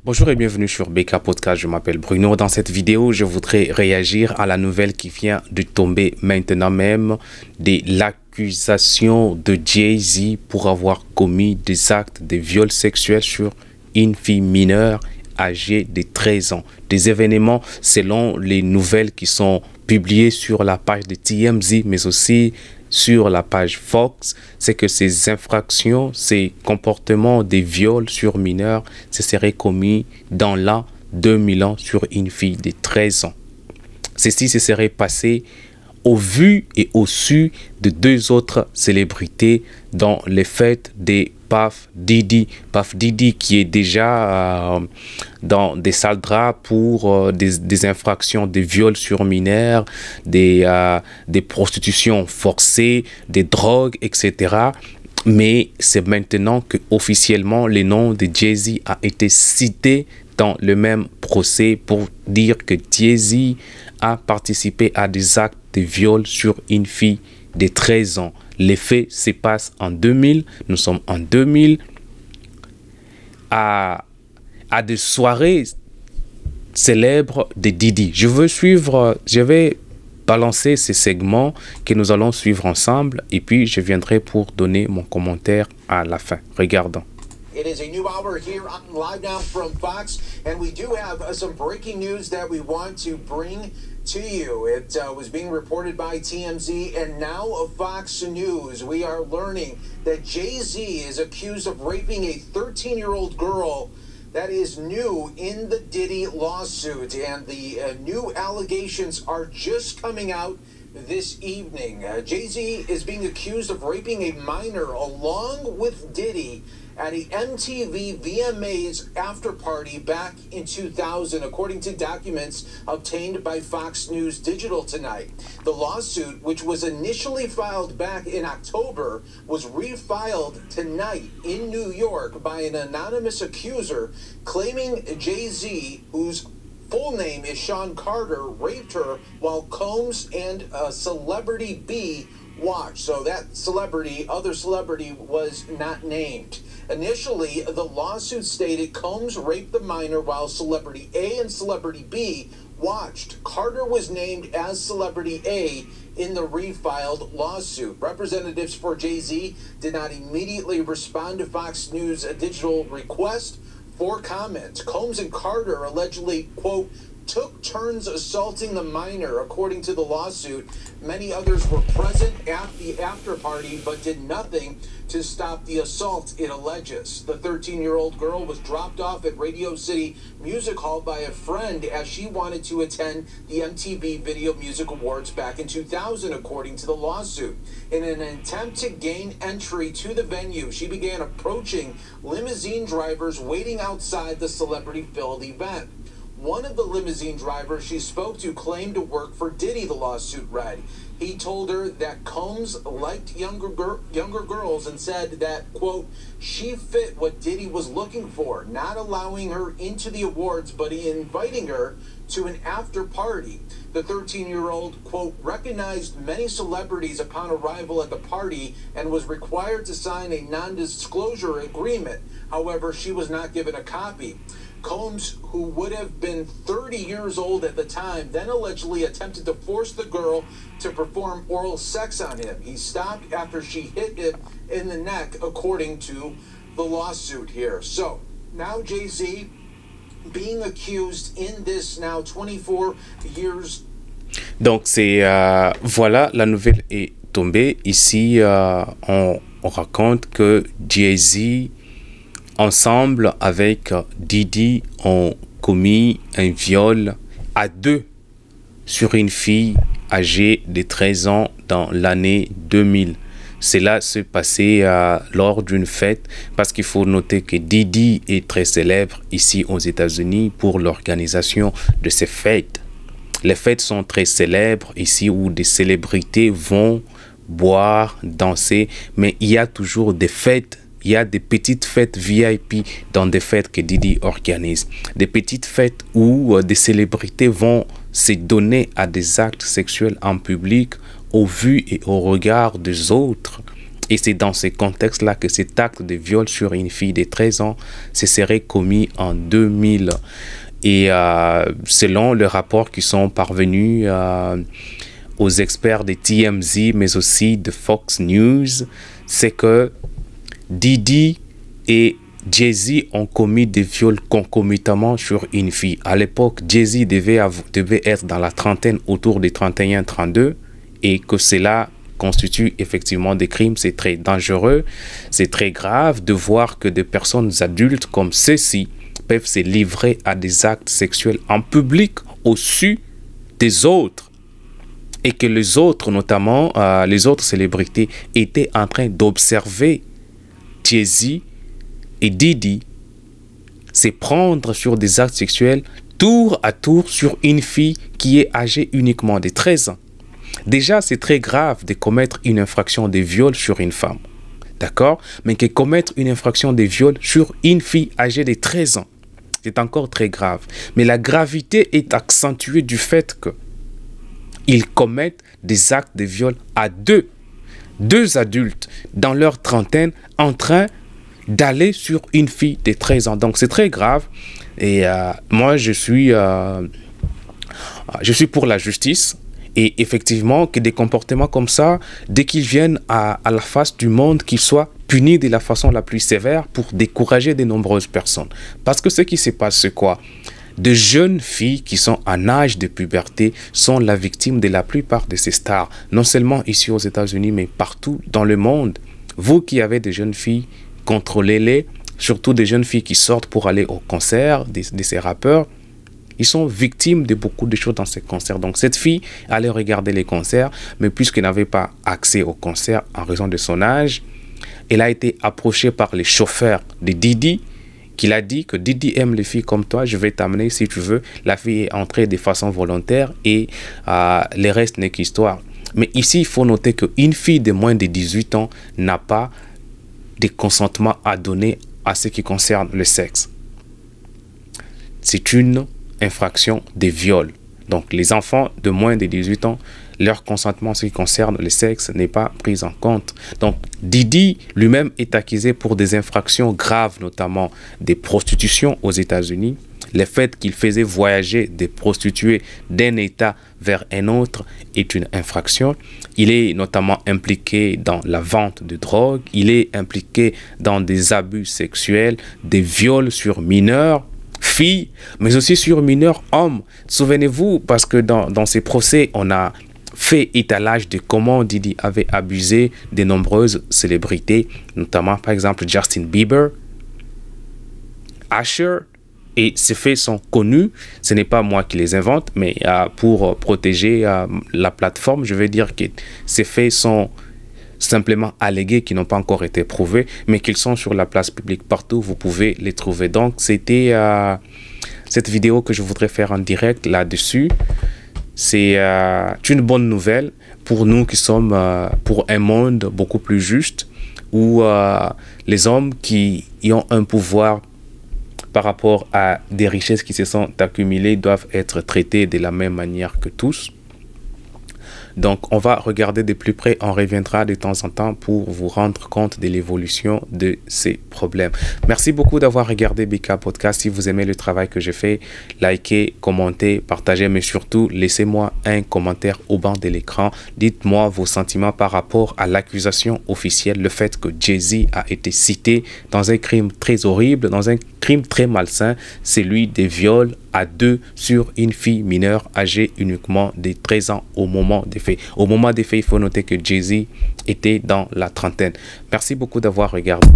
Bonjour et bienvenue sur BK Podcast, je m'appelle Bruno. Dans cette vidéo, je voudrais réagir à la nouvelle qui vient de tomber maintenant même de l'accusation de Jay-Z pour avoir commis des actes de viol sexuel sur une fille mineure âgée de 13 ans. Des événements, selon les nouvelles qui sont publiées sur la page de TMZ, mais aussi sur la page Fox, c'est que ces infractions, ces comportements de viol sur mineurs, se seraient commis dans l'an 2000 ans sur une fille de 13 ans. Ceci se serait passé au vu et au su de deux autres célébrités dans les fêtes des Puff Diddy. Puff Diddy qui est déjà dans des sales draps pour des infractions de viol sur mineurs, des prostitutions forcées, des drogues, etc. Mais c'est maintenant que officiellement le nom de Jay-Z a été cité dans le même procès pour dire que Jay-Z a participé à des actes de viol sur une fille de 13 ans. Les faits se passent en 2000, nous sommes en 2000, à des soirées célèbres de Diddy. Je vais balancer ces segments que nous allons suivre ensemble et puis je viendrai pour donner mon commentaire à la fin. Regardons. It is a new hour here on Live Now from Fox, and we do have some breaking news that we want to bring to you. It was being reported by TMZ, and now Fox News. We are learning that Jay-Z is accused of raping a 13-year-old girl. That is new in the Diddy lawsuit, and the new allegations are just coming out this evening. Jay-Z is being accused of raping a minor along with Diddy at a MTV VMAs after party back in 2000, according to documents obtained by Fox News Digital tonight. The lawsuit, which was initially filed back in October, was refiled tonight in New York by an anonymous accuser claiming Jay-Z, whose full name is Sean Carter, raped her while Combs and Celebrity B watched. So that other celebrity was not named. Initially, the lawsuit stated Combs raped the minor while Celebrity A and Celebrity B watched. Carter was named as Celebrity A in the refiled lawsuit. Representatives for Jay-Z did not immediately respond to Fox News' digital request for comment. Combs and Carter allegedly, quote, took turns assaulting the minor, according to the lawsuit. Many others were present at the after party but did nothing to stop the assault, it alleges. The 13-year-old girl was dropped off at Radio City Music Hall by a friend as she wanted to attend the MTV Video Music Awards back in 2000, according to the lawsuit. In an attempt to gain entry to the venue, she began approaching limousine drivers waiting outside the celebrity-filled event. One of the limousine drivers she spoke to claimed to work for Diddy, the lawsuit read. He told her that Combs liked younger girls and said that, quote, she fit what Diddy was looking for, not allowing her into the awards, but inviting her to an after party. The 13-year-old, quote, recognized many celebrities upon arrival at the party and was required to sign a non-disclosure agreement. However, she was not given a copy. Combs, who would have been 30 years old at the time, then allegedly attempted to force the girl to perform oral sex on him. He stopped after she hit him in the neck, according to the lawsuit here. So, now Jay-Z being accused in this now 24 years. Donc, voilà, la nouvelle est tombée. Ici, on raconte que Jay-Z, ensemble avec Diddy, ont commis un viol à deux sur une fille âgée de 13 ans dans l'année 2000. Cela s'est passé lors d'une fête parce qu'il faut noter que Diddy est très célèbre ici aux États-Unis pour l'organisation de ces fêtes. Les fêtes sont très célèbres ici où des célébrités vont boire, danser, mais il y a toujours des fêtes. Il y a des petites fêtes VIP dans des fêtes que Diddy organise. Des petites fêtes où des célébrités vont se donner à des actes sexuels en public au vu et au regard des autres. Et c'est dans ce contexte-là que cet acte de viol sur une fille de 13 ans se serait commis en 2000. Et selon les rapports qui sont parvenus aux experts de TMZ, mais aussi de Fox News, c'est que Diddy et Jay-Z ont commis des viols concomitamment sur une fille. À l'époque, Jay-Z devait être dans la trentaine, autour des 31-32, et que cela constitue effectivement des crimes. C'est très dangereux, c'est très grave de voir que des personnes adultes comme ceux-ci peuvent se livrer à des actes sexuels en public au su des autres, et que les autres, notamment les autres célébrités, étaient en train d'observer Jay-Z et Diddy se prendre sur des actes sexuels tour à tour sur une fille qui est âgée uniquement de 13 ans. Déjà, c'est très grave de commettre une infraction de viol sur une femme, d'accord? Mais que commettre une infraction de viol sur une fille âgée de 13 ans, c'est encore très grave. Mais la gravité est accentuée du fait qu'ils commettent des actes de viol à deux adultes dans leur trentaine en train d'aller sur une fille de 13 ans. Donc c'est très grave. Et moi, je suis pour la justice. Et effectivement, que des comportements comme ça, dès qu'ils viennent à la face du monde, qu'ils soient punis de la façon la plus sévère pour décourager de nombreuses personnes. Parce que ce qui se passe, c'est quoi? De jeunes filles qui sont en âge de puberté sont la victime de la plupart de ces stars, non seulement ici aux États-Unis, mais partout dans le monde. Vous qui avez des jeunes filles, contrôlez-les, surtout des jeunes filles qui sortent pour aller au concert de ces rappeurs. Ils sont victimes de beaucoup de choses dans ces concerts. Donc cette fille allait regarder les concerts, mais puisqu'elle n'avait pas accès aux concerts en raison de son âge, elle a été approchée par les chauffeurs de Diddy, qui l'a dit que Diddy aime les filles comme toi, je vais t'amener si tu veux. La fille est entrée de façon volontaire et le reste n'est qu'histoire. Mais ici, il faut noter qu'une fille de moins de 18 ans n'a pas de consentement à donner à ce qui concerne le sexe. C'est une infraction de viol. Donc les enfants de moins de 18 ans, leur consentement en ce qui concerne le sexe n'est pas pris en compte. Donc Diddy lui-même est accusé pour des infractions graves, notamment des prostitutions aux États-Unis. Le fait qu'il faisait voyager des prostituées d'un État vers un autre est une infraction. Il est notamment impliqué dans la vente de drogue. Il est impliqué dans des abus sexuels, des viols sur mineurs, filles, mais aussi sur mineurs hommes. Souvenez-vous, parce que dans ces procès, on a fait étalage de comment Diddy avait abusé de nombreuses célébrités, notamment par exemple Justin Bieber, Usher, et ces faits sont connus. Ce n'est pas moi qui les invente, mais pour protéger la plateforme, je vais dire que ces faits sont simplement allégués, qui n'ont pas encore été prouvés, mais qu'ils sont sur la place publique partout, vous pouvez les trouver. Donc c'était cette vidéo que je voudrais faire en direct là-dessus. C'est une bonne nouvelle pour nous qui sommes pour un monde beaucoup plus juste, où les hommes qui ont un pouvoir par rapport à des richesses qui se sont accumulées doivent être traités de la même manière que tous. Donc, on va regarder de plus près, on reviendra de temps en temps pour vous rendre compte de l'évolution de ces problèmes. Merci beaucoup d'avoir regardé BK Podcast. Si vous aimez le travail que je fais, likez, commentez, partagez, mais surtout, laissez-moi un commentaire au bas de l'écran. Dites-moi vos sentiments par rapport à l'accusation officielle, le fait que Jay-Z a été cité dans un crime très horrible, dans un crime très malsain, celui des viols à deux sur une fille mineure âgée uniquement de 13 ans au moment des faits. Au moment des faits, il faut noter que Jay-Z était dans la trentaine. Merci beaucoup d'avoir regardé.